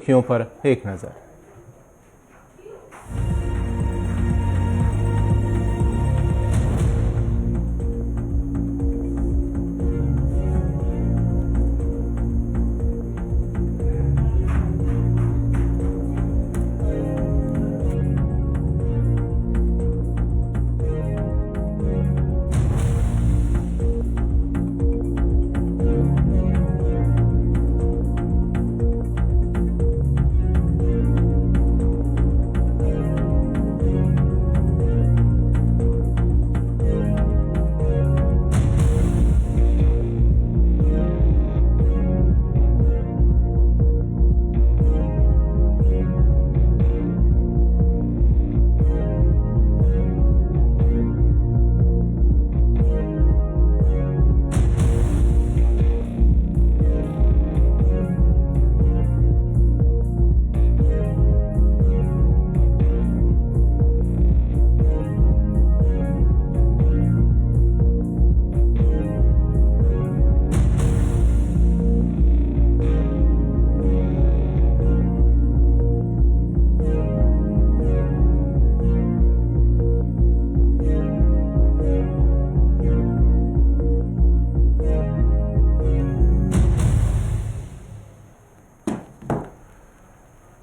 सुर्खियों पर एक नजर।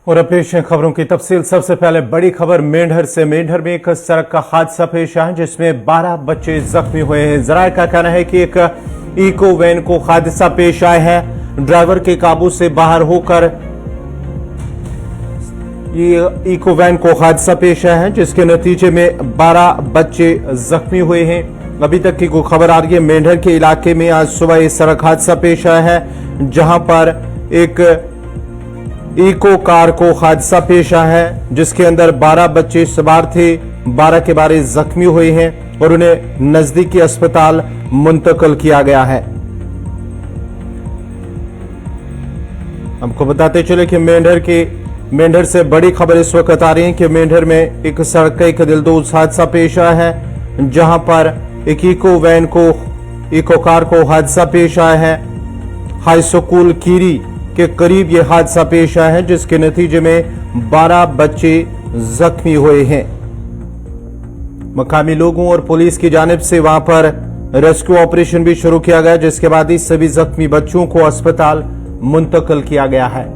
और पेश है खबरों की तफसील। सबसे पहले बड़ी खबर मेंढर से। मेंढर में एक सड़क का हादसा पेश आया जिसमें 12 बच्चे जख्मी हुए हैं। जराये का कहना है कि एक इको वैन को हादसा पेश आया है। ड्राइवर के काबू से बाहर होकर ये इको वैन को हादसा पेश आया है जिसके नतीजे में 12 बच्चे जख्मी हुए हैं। अभी तक की कोई खबर आ रही है। मेंढर के इलाके में आज सुबह ये सड़क हादसा पेश आया है जहां पर एक इको कार को हादसा पेश आया है जिसके अंदर 12 बच्चे सवार थे। 12 के 12 जख्मी हुए हैं और उन्हें नजदीकी अस्पताल मुंतकिल किया गया है। हमको बताते चले कि मेंढर से बड़ी खबर इस वक्त आ रही है कि मेंढर में एक सड़क का एक दिलदोज हादसा पेश आया है जहां पर एक इको कार को हादसा पेश आया है। हाई स्कूल कीरी के करीब यह हादसा पेश आया है जिसके नतीजे में 12 बच्चे जख्मी हुए हैं। मकामी लोगों और पुलिस की जानिब से वहां पर रेस्क्यू ऑपरेशन भी शुरू किया गया जिसके बाद ही सभी जख्मी बच्चों को अस्पताल मुंतकिल किया गया है।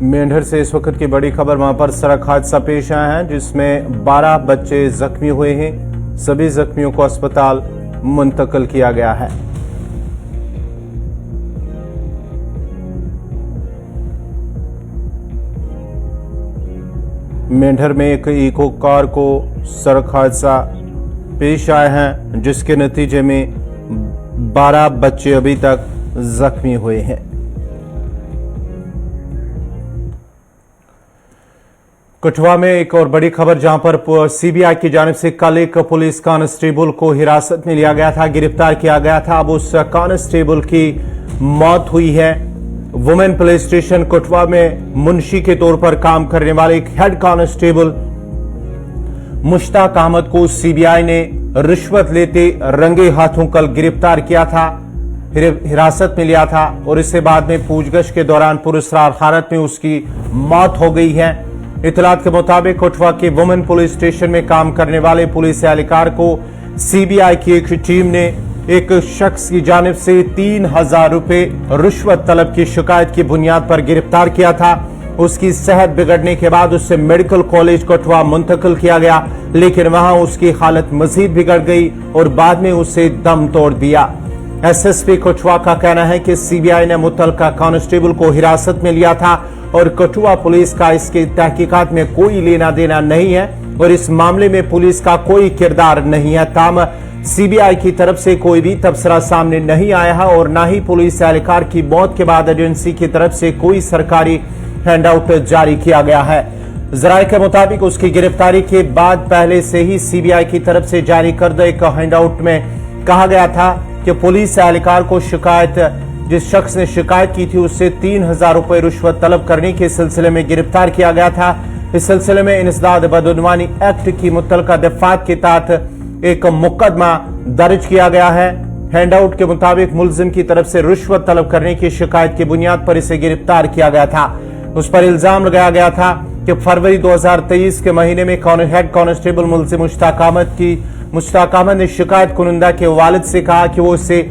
मेंढर से इस वक्त की बड़ी खबर। वहां पर सड़क हादसा पेश आया है जिसमें 12 बच्चे जख्मी हुए हैं। सभी जख्मियों को अस्पताल मुंतकिल किया गया है। मेंढर में एक इको कार को सड़क हादसा पेश आया है जिसके नतीजे में 12 बच्चे अभी तक जख्मी हुए हैं। कठुआ में एक और बड़ी खबर जहां पर सीबीआई की जानिब से कल एक पुलिस कांस्टेबल को हिरासत में लिया गया था, गिरफ्तार किया गया था। अब उस कांस्टेबल की मौत हुई है। वुमेन पुलिस स्टेशन कठुआ में मुंशी के तौर पर काम करने वाले एक हेड कांस्टेबल मुश्ताक अहमद को सीबीआई ने रिश्वत लेते रंगे हाथों कल गिरफ्तार किया था, फिर हिरासत में लिया था और इसके बाद में पूछगछ के दौरान पुरस्कार हालत में उसकी मौत हो गई है। इतलात के मुताबिक कठुआ के वुमेन पुलिस स्टेशन में काम करने वाले पुलिस एहलकार को सीबीआई की एक टीम ने एक शख्स की जानिब से 3,000 रुपए रिश्वत तलब की शिकायत की बुनियाद पर गिरफ्तार किया था। उसकी सेहत बिगड़ने के बाद उसे मेडिकल कॉलेज कठुआ मुंतकिल किया गया लेकिन वहां उसकी हालत मजीद बिगड़ गई और बाद में उसे दम तोड़ दिया। एसएसपी कठुआ का कहना है कि सीबीआई ने मुतल्लिका कांस्टेबल को हिरासत में लिया था और कठुआ पुलिस का इसके तहकीकात में कोई लेना देना नहीं है और इस मामले में पुलिस का कोई किरदार नहीं है। ताम सीबीआई की तरफ से कोई भी तबसरा सामने नहीं आया है और न ही पुलिस एहलकार की मौत के बाद एजेंसी की तरफ से कोई सरकारी हैंडआउट जारी किया गया है। जराये के मुताबिक उसकी गिरफ्तारी के बाद पहले से ही सीबीआई की तरफ से जारी करदा एक हैंडआउट में कहा गया था कि पुलिस एहलकार को जिस शख्स ने शिकायत की थी उससे 3,000 रुपए रिश्वत तलब करने के सिलसिले में गिरफ्तार किया गया था। इस सिलसिले में इंसदाद बदउनवानी एक्ट की मुतल्लिका दफात के तहत एक मुकदमा दर्ज किया गया है। हैंडआउट के मुताबिक मुलजिम की तरफ से रिश्वत तलब करने की शिकायत की बुनियाद पर इसे गिरफ्तार किया गया था। उस पर इल्जाम लगाया गया था कि फरवरी 2023 के महीने में हेड कांस्टेबल मुलजिम मुश्ताक अहमद ने शिकायत कुनंदा के वालिद से कहा कि वो उसे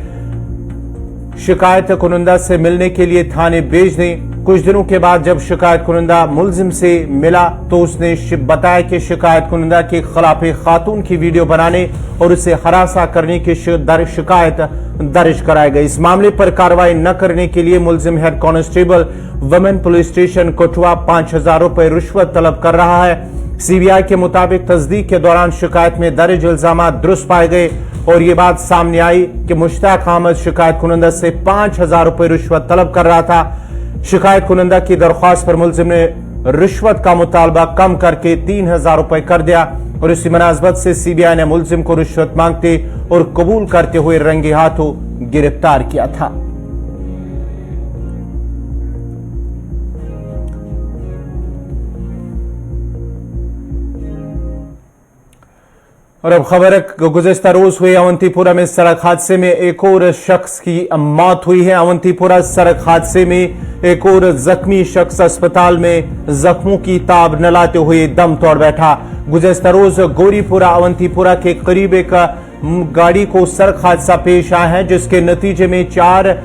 शिकायत कुनंदा से मिलने के लिए थाने भेज दें। कुछ दिनों के बाद जब शिकायत कुनंदा मुलजिम से मिला तो उसने बताया कि शिकायत कुनंदा के खिलाफ खातून की वीडियो बनाने और उसे हरासा करने की शिकायत दर्ज कराई गई। इस मामले पर कार्रवाई न करने के लिए मुलजिम head constable women police station Kathua 5000 रुपए रिश्वत तलब कर रहा है। सीबीआई के मुताबिक तस्दीक के दौरान शिकायत में दर्ज इल्जाम दुरुस्त पाए गए और ये बात सामने आई कि मुश्ताक अहमद शिकायत कुनंदा से 5000 रुपए रिश्वत तलब कर रहा था। शिकायत कुनंदा की दरख्वास्त पर मुलजिम ने रिश्वत का मुतालबा कम करके 3000 रुपए कर दिया और इसी मुनासबत से सीबीआई ने मुलजिम को रिश्वत मांगते और कबूल करते हुए रंगे हाथों गिरफ्तार किया था। और अब खबर है, गुज़िश्ता रोज हुए अवंतीपुरा में सड़क हादसे में एक और शख्स की मौत हुई है। अवंतीपुरा सड़क हादसे में एक और जख्मी शख्स अस्पताल में जख्मों की ताब न लाते हुए दम तोड़ बैठा। गुज़िश्ता रोज गोरीपुरा अवंतीपुरा के करीब एक गाड़ी को सड़क हादसा पेश आया है, जिसके नतीजे में 4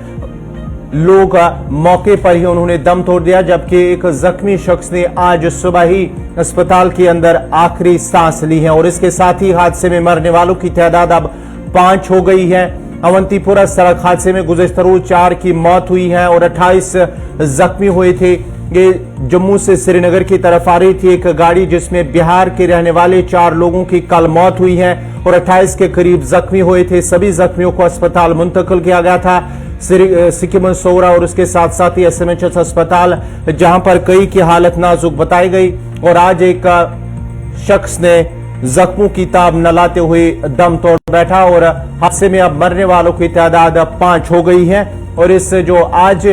लोग मौके पर ही उन्होंने दम तोड़ दिया, जबकि एक जख्मी शख्स ने आज सुबह ही अस्पताल के अंदर आखिरी सांस ली है और इसके साथ ही हादसे में मरने वालों की तादाद अब 5 हो गई है। अवंतीपुरा सड़क हादसे में गुज़िश्ता रोज 4 की मौत हुई है और 28 जख्मी हुए थे। ये जम्मू से श्रीनगर की तरफ आ रही थी एक गाड़ी, जिसमें बिहार के रहने वाले 4 लोगों की कल मौत हुई है और 28 के करीब जख्मी हुए थे। सभी जख्मियों को अस्पताल मुंतकिल किया गया था, सिक्किम सोरा और उसके साथ साथ ही SMHS अस्पताल, जहां पर कई की हालत नाजुक बताई गई। और आज एक शख्स ने जख्मों की ताब न लाते हुए दम तोड़ बैठा और हादसे में अब मरने वालों की तादाद 5 हो गई है। और इस जो आज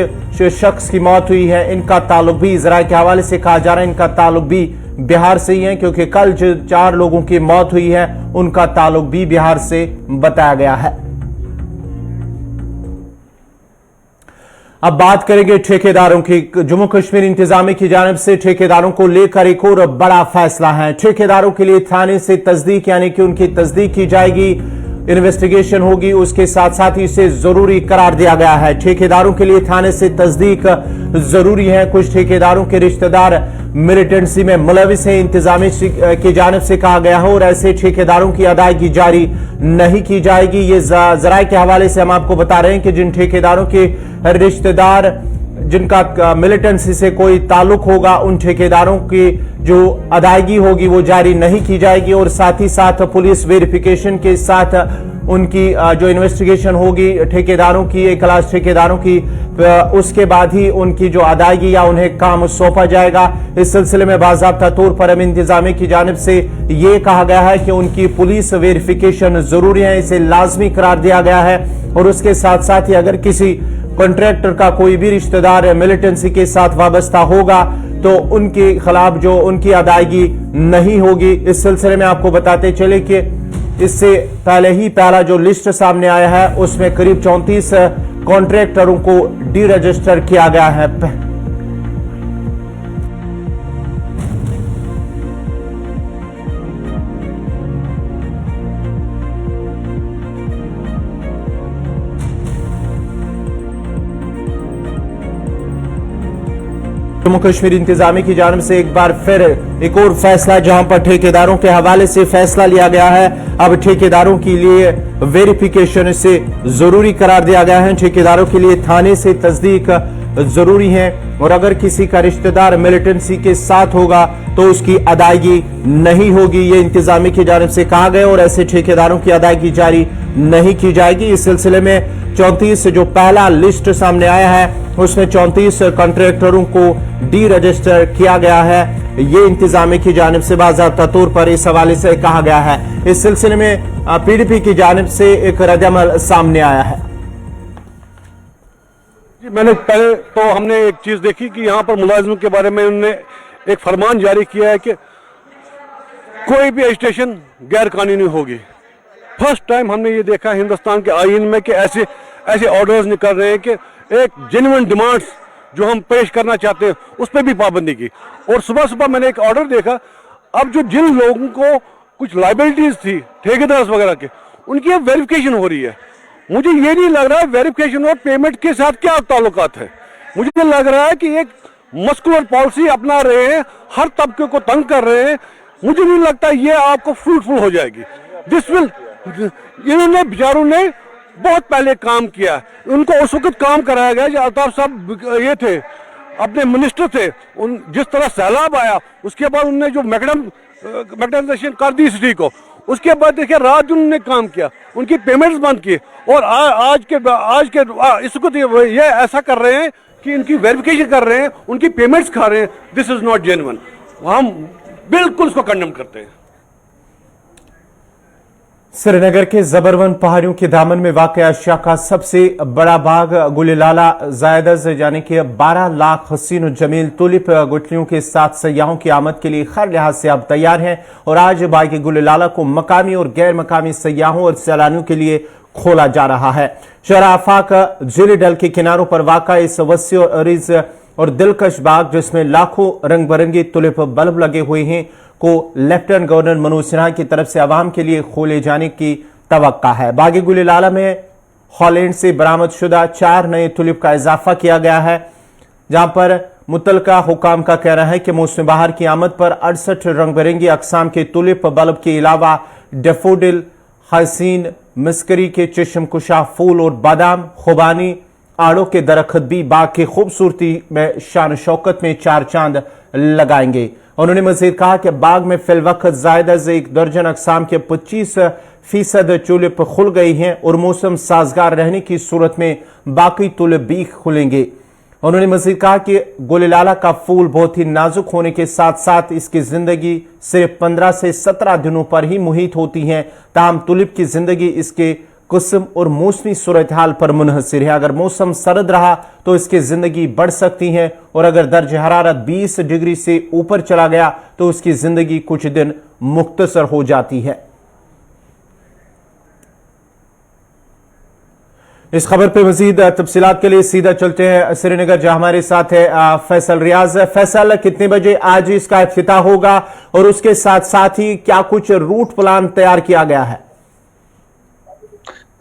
शख्स की मौत हुई है, इनका ताल्लुक भी जराये के हवाले से कहा जा रहा है, इनका ताल्लुक भी बिहार से ही है, क्योंकि कल जो 4 लोगों की मौत हुई है उनका ताल्लुक भी बिहार से बताया गया है। अब बात करेंगे ठेकेदारों की। जम्मू कश्मीर इंतजामिया की जानिब से ठेकेदारों को लेकर एक और बड़ा फैसला है। ठेकेदारों के लिए थाने से तस्दीक, यानी कि उनकी तस्दीक की जाएगी, इन्वेस्टिगेशन होगी, उसके साथ साथ ही इसे जरूरी करार दिया गया है। ठेकेदारों के लिए थाने से तस्दीक जरूरी है। कुछ ठेकेदारों के रिश्तेदार मिलिटेंसी में मुलविस हैं, इंतजामिया की जानिब से कहा गया है, और ऐसे ठेकेदारों की अदायगी जारी नहीं की जाएगी। ये जराये के हवाले से हम आपको बता रहे हैं कि जिन ठेकेदारों के रिश्तेदार जिनका मिलिटेंसी से कोई ताल्लुक होगा, उन ठेकेदारों की जो अदायगी होगी वो जारी नहीं की जाएगी। और साथ ही साथ पुलिस वेरिफिकेशन के साथ उनकी जो इन्वेस्टिगेशन होगी ठेकेदारों की, एक क्लास ठेकेदारों की, उसके बाद ही उनकी जो अदायगी या उन्हें काम सौंपा जाएगा। इस सिलसिले में बाज़ाब्ता तौर पर अब इंतजामिया की जानिब से ये कहा गया है कि उनकी पुलिस वेरिफिकेशन जरूरी है, इसे लाजमी करार दिया गया है। और उसके साथ साथ ही अगर किसी कॉन्ट्रैक्टर का कोई भी रिश्तेदार मिलिटेंसी के साथ वाबस्ता होगा तो उनके खिलाफ जो उनकी अदायगी नहीं होगी। इस सिलसिले में आपको बताते चले कि इससे पहले ही पहला जो लिस्ट सामने आया है उसमें करीब 34 कॉन्ट्रैक्टरों को डी रजिस्टर किया गया है। जम्मू कश्मीर इंतजामिया की जानिब से एक बार फिर एक और फैसला, जहां पर ठेकेदारों के हवाले से फैसला लिया गया है। अब ठेकेदारों के लिए वेरिफिकेशन से जरूरी करार दिया गया है। ठेकेदारों के लिए थाने से तस्दीक जरूरी है और अगर किसी का रिश्तेदार मिलिटेंसी के साथ होगा तो उसकी अदायगी नहीं होगी, ये इंतजामिया की जानिब से कहा गया और ऐसे ठेकेदारों की अदायगी जारी नहीं की जाएगी। इस सिलसिले में 34 जो पहला लिस्ट सामने आया है उसमें 34 कॉन्ट्रैक्टरों को डी रजिस्टर किया गया है। ये इंतजामिया की जानिब से बाज़ाब्ता तौर पर इस हवाले से कहा गया है। इस सिलसिले में PDP की जानिब से एक रद्द-ए-अमल सामने आया है। मैंने पहले तो हमने एक चीज देखी कि यहाँ पर मुलाजिमों के बारे में उन्होंने एक फरमान जारी किया है कि कोई भी एजिटेशन गैर कानूनी होगी। फर्स्ट टाइम हमने ये देखा हिंदुस्तान के आईन में कि ऐसे ऐसे ऑर्डर्स निकल रहे हैं कि एक जेन्युइन डिमांड्स जो हम पेश करना चाहते हैं उस पर भी पाबंदी की। और सुबह सुबह मैंने एक ऑर्डर देखा, अब जो जिन लोगों को कुछ लाइबिलिटीज थी ठेकेदार वगैरह के, उनकी अब वेरिफिकेशन हो रही है। मुझे ये नहीं लग रहा है वेरिफिकेशन और पेमेंट के साथ क्या ताल्लुकात है। मुझे लग रहा है कि एक मस्कुलर पॉलिसी अपना रहे हैं, हर तबके को तंग कर रहे हैं। मुझे नहीं लगता ये आपको फ्रूटफुल हो जाएगी। इन्होंने बेचारों ने बहुत पहले काम किया, उनको उस वक्त काम कराया गया जब अल्ताफ साहब ये थे, अपने मिनिस्टर थे। उन जिस तरह सैलाब आया उसके बाद उन्होंने जो मैकडेनाइजेशन कर दी सिटी को, उसके बाद देखिए रात दिन उन्होंने काम किया, उनकी पेमेंट्स बंद की। और आज के इस वक्त ये ऐसा कर रहे हैं कि इनकी वेरिफिकेशन कर रहे हैं, उनकी पेमेंट्स खा रहे हैं। This is not genuine. हम बिल्कुल इसको कंडेम करते हैं। श्रीनगर के जबरवन पहाड़ियों के दामन में वाक़ एशिया का सबसे बड़ा बाग गुलिलाला जायदज यानी कि 12 लाख हसीन और जमील टूलिप गुठलियों के साथ सयाहों की आमद के लिए हर लिहाज से अब तैयार हैं। और आज बाग गुलिलाला को मकामी और गैर मकामी सयाहों और सैलानियों के लिए खोला जा रहा है। शहर आफाक झील डल के किनारों पर वाक़ इस वसी और अरीज और दिलकश बाग, जिसमें लाखों रंग बिरंगी टूलिप बल्ब लगे हुए हैं, को लेफ्टिनेंट गवर्नर मनोज सिन्हा की तरफ से आवाम के लिए खोले जाने की तवक्का है। बाग गुलिलाला में हॉलैंड से बरामद शुदा 4 नए टूलिप का इजाफा किया गया है, जहां पर मुतलका हुकाम का कहना है कि मौसम बहार की आमद पर 68 रंग बिरंगी अकसाम के टूलिप बल्ब के अलावा डेफोडिल, हसीन, मिस्करी के चश्म कुशा फूल और बादाम, खुबानी, आड़ों के दरख्त भी बाग की खूबसूरती में शान शौकत में 4 चांद लगाएंगे। उन्होंने मजीद कहा कि बाग में फिलवक्त ज़ायदा से 1 दर्जन अकसाम के 25% टूलिप खुल गई हैं और मौसम साजगार रहने की सूरत में बाकी टूलिप भी खुलेंगे। उन्होंने मजीद कहा कि गुलिलाला का फूल बहुत ही नाजुक होने के साथ साथ इसकी जिंदगी सिर्फ 15 से 17 दिनों पर ही मुहित होती है। ताहम टूलिप की जिंदगी इसके किस्म और मौसमी सूरत हाल पर मुनहसिर है। अगर मौसम सर्द रहा तो इसकी जिंदगी बढ़ सकती है और अगर दर्ज हरारत 20 डिग्री से ऊपर चला गया तो उसकी जिंदगी कुछ दिन मुख्तसर हो जाती है। इस खबर पे मजीद तफसीलात के लिए सीधा चलते हैं श्रीनगर, जहां हमारे साथ है फैसल रियाज। फैसल, कितने बजे आज इसका इफ्तिताह होगा और उसके साथ साथ ही क्या कुछ रूट प्लान तैयार किया गया है?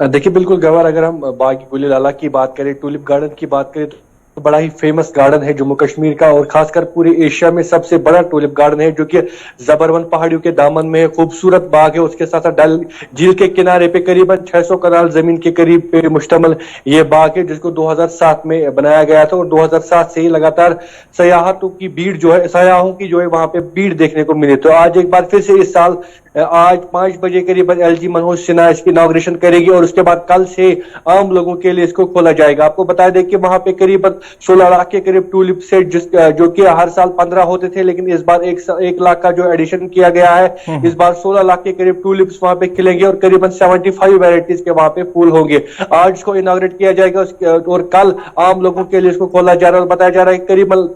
देखिए बिल्कुल गवार, अगर हम बाग गुलिलाला की बात करें, टूलिप गार्डन की बात करें तो बड़ा ही फेमस गार्डन है जम्मू कश्मीर का और खासकर पूरे एशिया में सबसे बड़ा टूलिप गार्डन है, जो कि जबरवन पहाड़ियों के दामन में खूबसूरत बाग है। उसके साथ साथ डल झील के किनारे पे करीबन 600 कनाल जमीन के करीब पे मुश्तमिल ये बाग है, जिसको 2007 में बनाया गया था। और 2007 से ही लगातार सयाहतों की भीड़ जो है, सयाहों की जो है वहां पे भीड़ देखने को मिली। तो आज एक बार फिर से इस साल आज 5 बजे करीबन एलजी मनोज सिन्हा इसकी इनॉग्रेशन करेगी और उसके बाद कल से आम लोगों के लिए इसको खोला जाएगा। आपको बता दें कि वहां पे करीबन 16 लाख के करीब टूलिप सेट जो कि हर साल 15 होते थे, लेकिन इस बार 1 लाख का जो एडिशन किया गया है, इस बार 16 लाख के करीब टूलिप्स वहां पे खिलेंगे और करीबन 75 वैरायटीज के वहां पे फूल होंगे। आज इसको इनॉग्रेट किया जाएगा और कल आम लोगों के लिए इसको खोला जा रहा है। बताया जा रहा है करीबन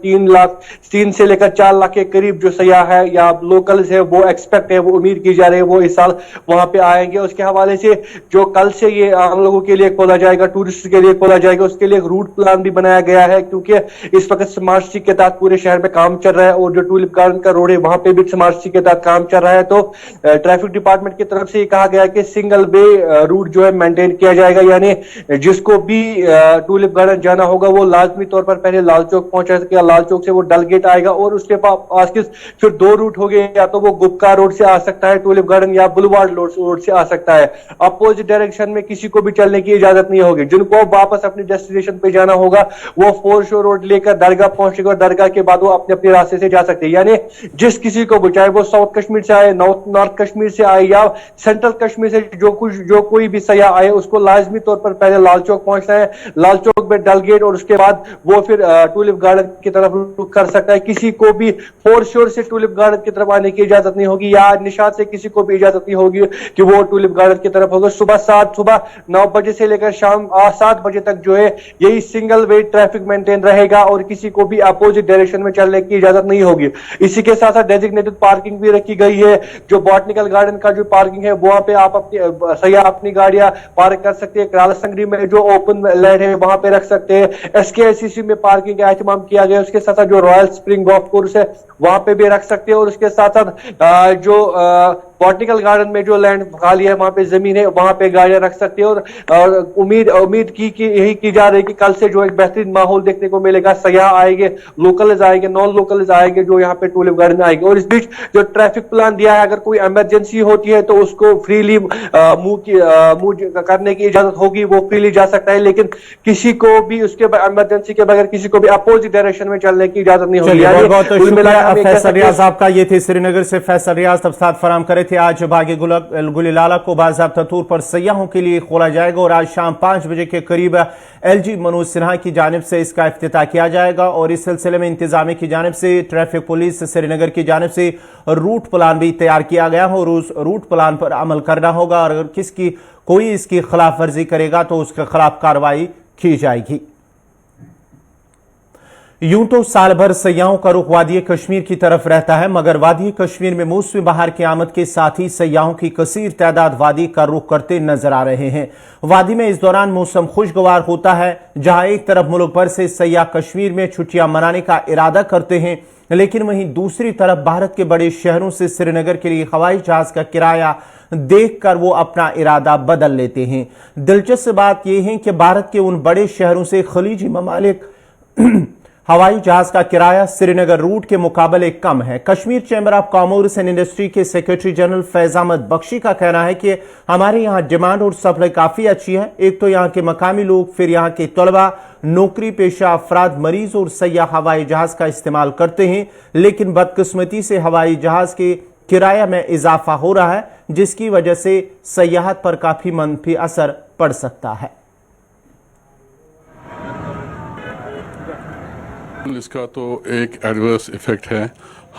3 से लेकर 4 लाख के करीब जो सयाह है या लोकल्स है वो एक्सपेक्ट है, वो उम्मीद की जा रही है वो इस साल वहां पे आएंगे। उसके हवाले से जो कल से ये आम लोगों के लिए खोला जाएगा, टूरिस्ट के लिए खोला जाएगा, उसके लिए एक रूट प्लान भी बनाया गया है, क्योंकि इस वक्त स्मार्ट सिटी के तहत पूरे शहर में काम चल रहा है और जो टूलिप गार्डन का रोड है वहां पे भी स्मार्ट सिटी के तहत काम चल रहा है। तो ट्रैफिक डिपार्टमेंट की तरफ से कहा गया है कि सिंगल वे रूट जो है मेंटेन किया जाएगा, यानी जिसको भी टूलिप गार्डन जाना होगा वो लाजमी तौर पर पहले लाल चौक पहुंचा सकेगा, लाल चौक से वो डल गेट आएगा और उसके पास फिर 2 रूट हो गए, या तो वो गुप्का रोड से आ सकता है टूलिप गार्डन या बुलवार्ड रोड से आ सकता है। अपोजिट डायरेक्शन में किसी को भी चलने की इजाजत नहीं होगी। जिनको वापस अपने डेस्टिनेशन पे जाना होगा वो फोर शो रोड लेकर दरगाह पहुंचेगा और दरगाह के बाद वो अपने अपने रास्ते से जा सकते हैं। यानी जिस किसी को भी, चाहे वो साउथ कश्मीर से आए, नॉर्थ कश्मीर से आए या सेंट्रल कश्मीर से जो कोई भी सयाह आए, उसको लाजमी तौर पर पहले लाल चौक पहुंचना है, लाल चौक में डल गेट और उसके बाद वो फिर टूलिप गार्डन की तरफ रुख कर सकता है। किसी को भी फोर शोर से टूलिप गार्डन की तरफ आने की इजाजत नहीं होगी। या निशात से से किसी को भी इजाजत नहीं होगी कि वो टूलिप गार्डन की तरफ होगा। सुबह 9 बजे से लेकर शाम 7 बजे तक जो है यही सिंगल वे ट्रैफिक मेंटेन रहेगा और किसी को भी अपोजिट डायरेक्शन में चलने की इजाजत नहीं होगी। इसी के साथ साथ डेजिग्नेटेड पार्किंग भी रखी गई है। जो बॉटनिकल गार्डन का जो पार्किंग है वहां पे आप सैयाह अपनी गाड़ियां पार्क कर सकते हैं। कराला संगरी में जो ओपन लैंड है वहां पे रख सकते हैं। SKICC में पार्किंग का एहतमाम किया गया। उसके साथ साथ जो रॉयल स्प्रिंग गोल्फ कोर्स है वहां पे भी रख सकते हैं और उसके साथ साथ जो बॉटनिकल गार्डन में जो लैंड खाली है वहां पे जमीन है वहां पे गाड़ियां रख सकते हैं। और उम्मीद की यही की जा रही है कि कल से जो एक बेहतरीन माहौल देखने को मिलेगा। सयाह आएंगे, लोकल्स आएंगे, नॉन लोकल्स आएंगे जो यहाँ पे टूलिप गार्डन में आएंगे। और इस बीच जो ट्रैफिक प्लान दिया है, अगर कोई इमरजेंसी होती है तो उसको फ्रीली मूव करने की इजाजत होगी, वो फ्रीली जा सकता है। लेकिन किसी को भी उसके इमरजेंसी के बगैर किसी को भी अपोजिट डायरेक्शन में चलने की इजाजत नहीं होगी। बहुत शुक्रिया फैसल रियाज आपका। ये थे श्रीनगर से फैसल रियाज तफसीलात फराहम करे थे। आज बागी गुलिलाला को बाज़ाब्ता तौर पर सयाहों के लिए खोला जाएगा और आज शाम 5 बजे के करीब LG मनोज सिन्हा की जानिब से इसका इफ्तिताह किया जाएगा। और इस सिलसिले में इंतजामिया की जानिब से ट्रैफिक पुलिस श्रीनगर की जानिब से रूट प्लान भी तैयार किया गया हो और उस रूट प्लान पर अमल करना होगा और अगर कोई इसकी खिलाफ वर्जी करेगा तो उसके खिलाफ कार्रवाई की जाएगी। यूं तो साल भर सयाहों का रुख वादी कश्मीर की तरफ रहता है, मगर वादी कश्मीर में मौसमी बहार की आमद के साथ ही सयाहों की कसीर तादाद वादी का रुख करते नजर आ रहे हैं। वादी में इस दौरान मौसम खुशगवार होता है। जहां एक तरफ मुल्क भर से सयाह कश्मीर में छुट्टियां मनाने का इरादा करते हैं, लेकिन वहीं दूसरी तरफ भारत के बड़े शहरों से श्रीनगर के लिए हवाई जहाज का किराया देखकर वो अपना इरादा बदल लेते हैं। दिलचस्प बात यह है कि भारत के उन बड़े शहरों से खलीजी ममालिक हवाई जहाज का किराया श्रीनगर रूट के मुकाबले कम है। Kashmir chamber of commerce and industry के सेक्रेटरी जनरल फैज अहमद बख्शी का कहना है कि हमारे यहाँ डिमांड और सप्लाई काफी अच्छी है। एक तो यहाँ के मकामी लोग, फिर यहाँ के तलबा, नौकरी पेशा अफराद, मरीज और सयाह हवाई जहाज का इस्तेमाल करते हैं। लेकिन बदकिस्मती से हवाई जहाज के किराया में इजाफा हो रहा है, जिसकी वजह से सयाहत पर काफी मनफी असर पड़ सकता है। इसका तो एक एडवर्स इफेक्ट है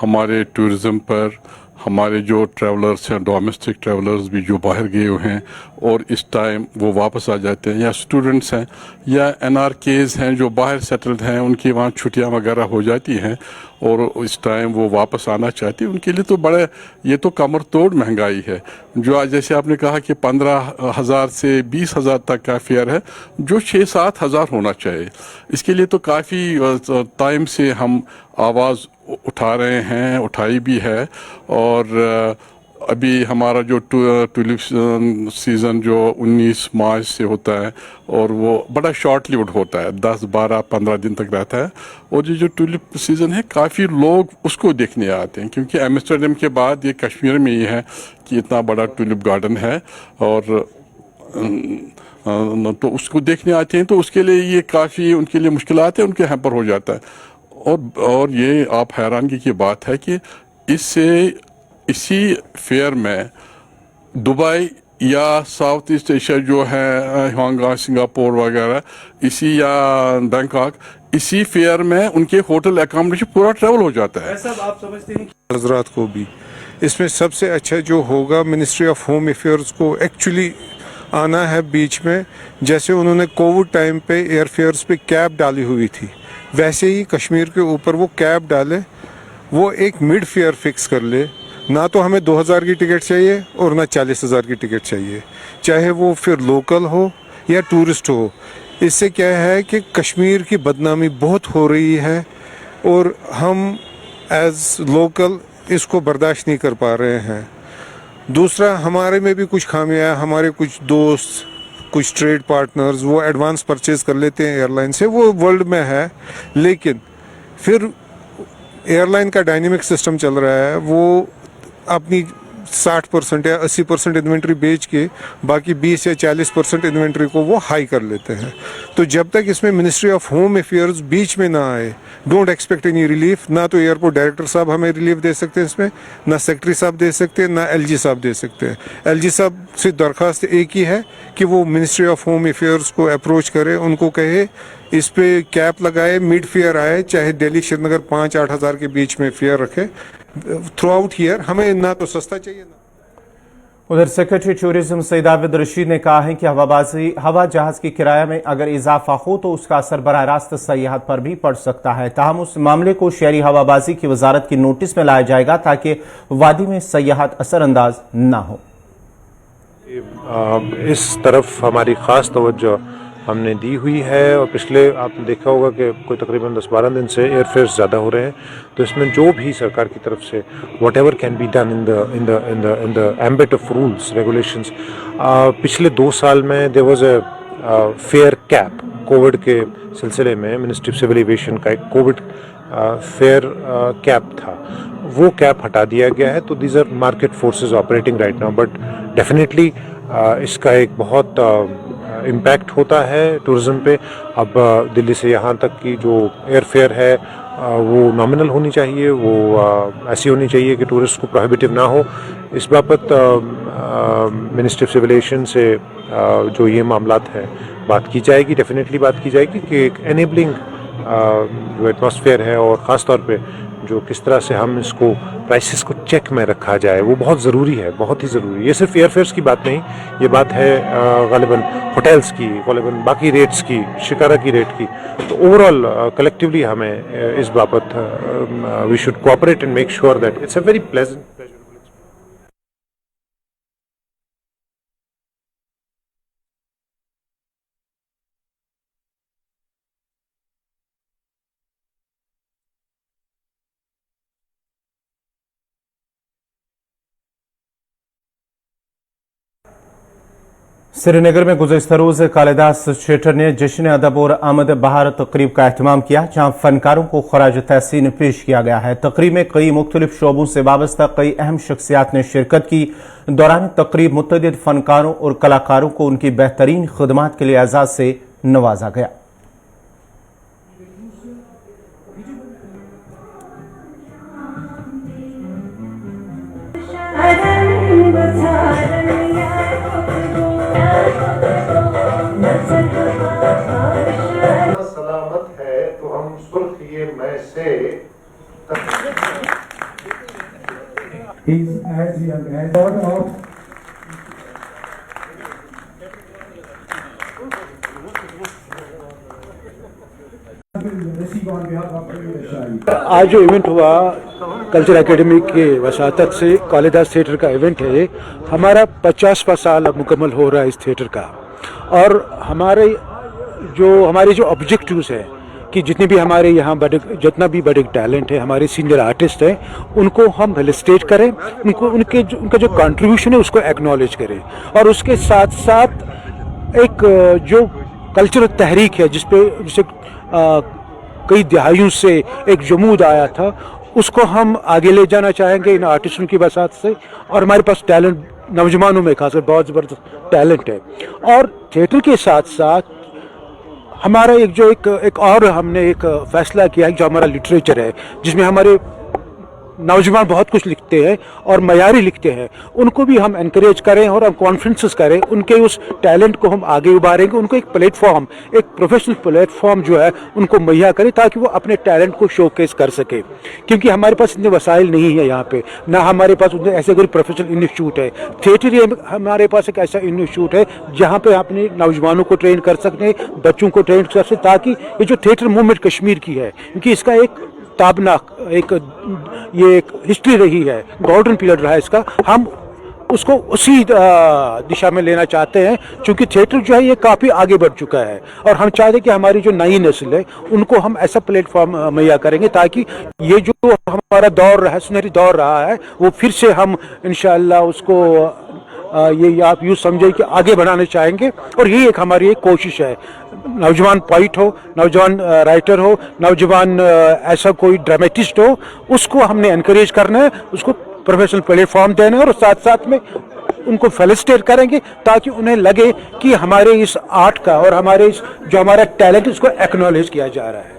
हमारे टूरिज्म पर। हमारे जो ट्रैवलर्स हैं, डोमेस्टिक ट्रैवलर्स भी जो बाहर गए हुए हैं और इस टाइम वो वापस आ जाते हैं, या स्टूडेंट्स हैं या NRKs हैं जो बाहर सेटल्ड हैं, उनकी वहाँ छुट्टियाँ वगैरह हो जाती हैं और इस टाइम वो वापस आना चाहती है। उनके लिए तो बड़े ये तो कमर तोड़ महंगाई है। जो आज जैसे आपने कहा कि 15,000 से 20,000 तक का फेयर है, जो 6-7 हज़ार होना चाहिए। इसके लिए तो काफ़ी टाइम से हम आवाज़ उठा रहे हैं, उठाई भी है। और अभी हमारा जो टूलिप सीज़न जो 19 मार्च से होता है और वो बड़ा शॉर्ट लिव्ड होता है, 10, 12, 15 दिन तक रहता है। और ये जो टूलिप सीज़न है काफ़ी लोग उसको देखने आते हैं, क्योंकि एम्स्टर्डम के बाद ये कश्मीर में ही है कि इतना बड़ा टूलिप गार्डन है और तो उसको देखने आते हैं। तो उसके लिए ये काफ़ी उनके लिए मुश्किलात है, उनके यहाँ पर हो जाता है। और ये आप हैरानगी की बात है कि इसी फेयर में दुबई या साउथ ईस्ट एशिया जो है, हांगकांग, सिंगापुर वगैरह, इसी या बैंकॉक, इसी फेयर में उनके होटल एकोमोडेशन पूरा ट्रैवल हो जाता है। ऐसा आप समझते हैं हजरात को भी इसमें सबसे अच्छा जो होगा, मिनिस्ट्री ऑफ होम अफेयर्स को एक्चुअली आना है बीच में। जैसे उन्होंने कोविड टाइम पे एयरफेयर्स पे कैप डाली हुई थी, वैसे ही कश्मीर के ऊपर वो कैप डाले, वो एक मिड फेयर फिक्स कर ले। ना तो हमें 2,000 की टिकट चाहिए और ना 40,000 की टिकट चाहिए, चाहे वो फिर लोकल हो या टूरिस्ट हो। इससे क्या है कि कश्मीर की बदनामी बहुत हो रही है और हम एज लोकल इसको बर्दाश्त नहीं कर पा रहे हैं। दूसरा, हमारे में भी कुछ खामियां, हमारे कुछ दोस्त, कुछ ट्रेड पार्टनर्स वो एडवांस परचेज कर लेते हैं एयरलाइन से, वो वर्ल्ड में है। लेकिन फिर एयरलाइन का डायनेमिक सिस्टम चल रहा है, वो अपनी 60% या 80% इन्वेंट्री बेच के बाकी 20 या 40% इन्वेंट्री को वो हाई कर लेते हैं। तो जब तक इसमें मिनिस्ट्री ऑफ होम अफेयर्स बीच में ना आए, डोंट एक्सपेक्ट एनी रिलीफ। ना तो एयरपोर्ट डायरेक्टर साहब हमें रिलीफ दे सकते हैं इसमें, ना सेक्रेटरी साहब दे सकते हैं, ना LG साहब दे सकते हैं। LG साहब से दरख्वास्त एक ही है कि वो मिनिस्ट्री ऑफ होम अफेयर्स को अप्रोच करे, उनको कहे इस पे कैप लगाए, मिड फेयर आए, चाहे दिल्ली श्रीनगर 5-8 हज़ार के बीच में फेयर रखे थ्रू आउट ईयर। हमें ना तो सस्ता चाहिए ना उधर सेक्रेटरी टूरिज्म सईद आबिद रशीद ने कहा है कि हवा जहाज की किराया में अगर इजाफा हो तो उसका असर बराह रास्त सयाहत पर भी पड़ सकता है। ताहम उस मामले को शहरी हवाबाजी की वजारत की नोटिस में लाया जाएगा ताकि वादी में सयाहत असरअंदाज न हो। इस तरफ हमारी ख़ास तवज्जो हमने दी हुई है और पिछले आपने देखा होगा कि कोई तकरीबन 10-12 दिन से एयरफेयर्स ज़्यादा हो रहे हैं, तो इसमें जो भी सरकार की तरफ से whatever can be done in the ambit of rules regulations. पिछले 2 साल में there was a fare cap covid के सिलसिले में मिनिस्ट्री ऑफ सिविल एविएशन का एक कोविड फेयर कैप था, वो कैप हटा दिया गया है। तो these are market forces operating right now, but definitely इसका एक बहुत इम्पैक्ट होता है टूरिज़्म पे। अब दिल्ली से यहाँ तक की जो एयरफेयर है वो नॉमिनल होनी चाहिए, वो ऐसी होनी चाहिए कि टूरिस्ट को प्रोहिबिटिव ना हो। इस बाबत मिनिस्ट्री ऑफ सिविल एविएशन से जो ये मामलात है बात की जाएगी, डेफिनेटली बात की जाएगी कि एक एनेबलिंग जो एटमॉस्फेयर है और ख़ास तौर पे जो किस तरह से हम इसको प्राइसेस को चेक में रखा जाए वो बहुत ज़रूरी है, बहुत ही ज़रूरी है। ये सिर्फ एयरफेयर्स की बात नहीं, ये बात है ग़ालिबन होटल्स की, ग़ालिबन बाकी रेट्स की, शिकारा की रेट की। तो ओवरऑल कलेक्टिवली हमें इस बाबत we should cooperate and make sure that it's a very pleasant. Srinagar में गुज़श्ता रोज़ कालिदास थिएटर ने जश्न अदब और आमद बहार तकरीब का एहतमाम किया, जहां फनकारों को खराज तहसीन पेश किया गया है। तकरीब में कई मुख्तलिफ शोबों से वाबस्ता कई अहम शख्सियात ने शिरकत की। दौरान तकरीब मुतअद्दिद फनकारों और कलाकारों को उनकी बेहतरीन खिदमात के लिए एजाज़ से नवाजा गया। सलामत है तो हम सुर्ख ये मैं से आज जो इवेंट हुआ कल्चर एकेडमी के वसातत से कालिदास थिएटर का इवेंट है, हमारा 50वां साल अब मुकम्मल हो रहा है इस थिएटर का। और हमारे जो ऑब्जेक्टिव्स हैं कि जितने भी हमारे यहाँ जितना भी बड़े टैलेंट है, हमारे सीनियर आर्टिस्ट हैं, उनको हम फेलिसिटेट करें, उनका जो कंट्रीब्यूशन है उसको एक्नॉलेज करें। और उसके साथ साथ एक जो कल्चरल तहरीक है जिसे कई दहाइयों से एक जमूद आया था, उसको हम आगे ले जाना चाहेंगे इन आर्टिस्टों की वसात से। और हमारे पास टैलेंट नौजवानों में खासकर बहुत ज़बरदस्त टैलेंट है। और थिएटर के साथ साथ हमारा एक और हमने एक फ़ैसला किया है जो हमारा लिटरेचर है, जिसमें हमारे नौजवान बहुत कुछ लिखते हैं और मयारी लिखते हैं, उनको भी हम एनकरेज करें और हम कॉन्फ्रेंसेस करें, उनके उस टैलेंट को हम आगे उभारेंगे, उनको एक प्लेटफॉर्म, एक प्रोफेशनल प्लेटफॉर्म जो है उनको मुहैया करें ताकि वो अपने टैलेंट को शोकेस कर सके। क्योंकि हमारे पास इतने वसाइल नहीं है यहाँ पे, ना हमारे पास ऐसे कोई प्रोफेशनल इंस्टीट्यूट है। थिएटर ही हमारे पास एक ऐसा इंस्टीट्यूट है जहाँ पे अपने नौजवानों को ट्रेन कर सकते हैं, बच्चों को ट्रेन कर सकते, ताकि ये जो थिएटर मूवमेंट कश्मीर की है, क्योंकि इसका एक ताबनाक एक हिस्ट्री रही है, गोल्डन पीरियड रहा है इसका, हम उसको उसी दिशा में लेना चाहते हैं। क्योंकि थिएटर जो है ये काफ़ी आगे बढ़ चुका है और हम चाहते हैं कि हमारी जो नई नस्ल है उनको हम ऐसा प्लेटफॉर्म मुहैया करेंगे ताकि ये जो हमारा दौर रहा है, सुनहरी दौर रहा है, वो फिर से हम इंशाअल्लाह उसको ये आप यूँ समझे कि आगे बढ़ाना चाहेंगे। और यही एक हमारी एक कोशिश है, नौजवान पोइट हो, नौजवान राइटर हो, नौजवान ऐसा कोई ड्रामेटिस्ट हो, उसको हमने एनकरेज करना है, उसको प्रोफेशनल प्लेटफॉर्म देना है और साथ साथ में उनको फेलिसिटेट करेंगे ताकि उन्हें लगे कि हमारे इस आर्ट का और हमारे इस जो हमारा टैलेंट उसको एक्नॉलेज किया जा रहा है।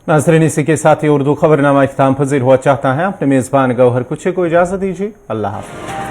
नाज़रीन, इसी के साथ ही उर्दू खबरनामा इख्तिताम पज़ीर हुआ चाहता है। अपने मेज़बान गौहर कुछ को इजाज़त दीजिए। अल्लाह हाफ़िज़।